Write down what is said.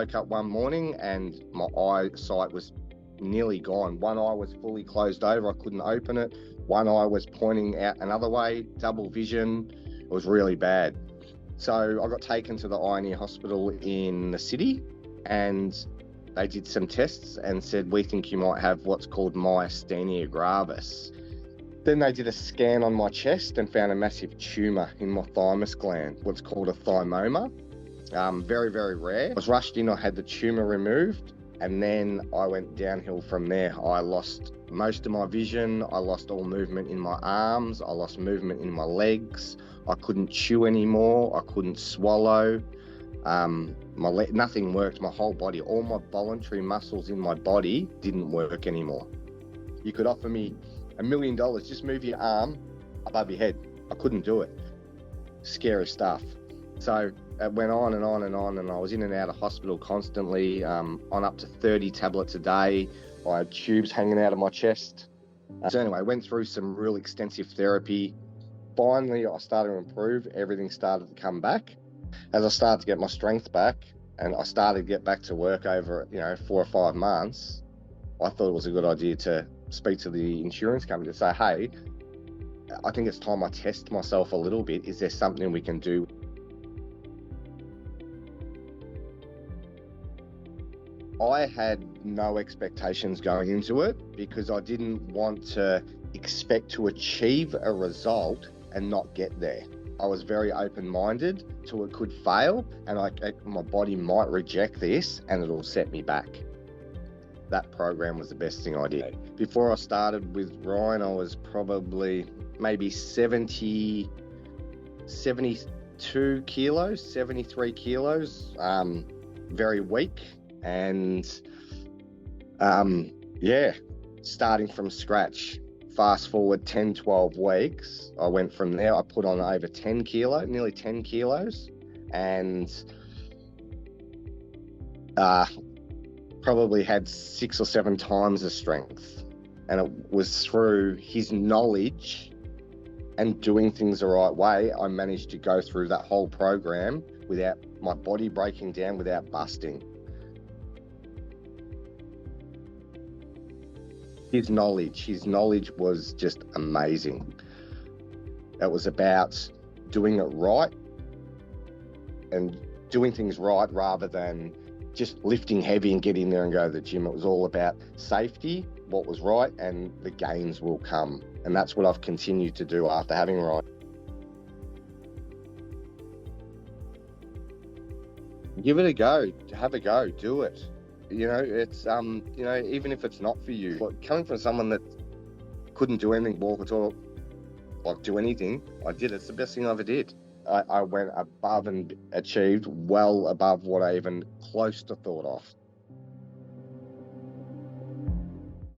woke up one morning and my eyesight was nearly gone. One eye was fully closed over. I couldn't open it. One eye was pointing out another way, double vision. It was really bad. So I got taken to the eye and ear hospital in the city, and they did some tests and said, we think you might have what's called myasthenia gravis. Then they did a scan on my chest and found a massive tumour in my thymus gland, what's called a thymoma. Very, very rare. I was rushed in, I had the tumour removed, and then I went downhill from there. I lost most of my vision. I lost all movement in my arms. I lost movement in my legs. I couldn't chew anymore. I couldn't swallow. Nothing worked. My whole body, all my voluntary muscles in my body didn't work anymore. You could offer me $1 million, just move your arm above your head. I couldn't do it. Scary stuff. So it went on and on and on, and I was in and out of hospital constantly, on up to 30 tablets a day. I had tubes hanging out of my chest. So anyway, I went through some real extensive therapy. Finally, I started to improve. Everything started to come back. As I started to get my strength back and I started to get back to work over, 4 or 5 months, I thought it was a good idea to speak to the insurance company to say, hey, I think it's time I test myself a little bit. Is there something we can do? I had no expectations going into it because I didn't want to expect to achieve a result and not get there. I was very open-minded to it could fail, and my body might reject this and it'll set me back. That program was the best thing I did. Before I started with Ryan, I was probably maybe 72 kilos, 73 kilos, very weak. And starting from scratch, fast forward 10, 12 weeks, I went from there. I put on over 10 kilos, nearly 10 kilos, and probably had 6 or 7 times the strength. And it was through his knowledge and doing things the right way, I managed to go through that whole program without my body breaking down, without busting. His knowledge was just amazing. It was about doing it right and doing things right rather than just lifting heavy and get in there and go to the gym. It was all about safety, what was right, and the gains will come. And that's what I've continued to do after having Ryan. Give it a go, have a go, do it. It's, even if it's not for you, but coming from someone that couldn't do anything, walk or talk, like do anything, I did. It's the best thing I ever did. I went above and achieved well above what I even close to thought of.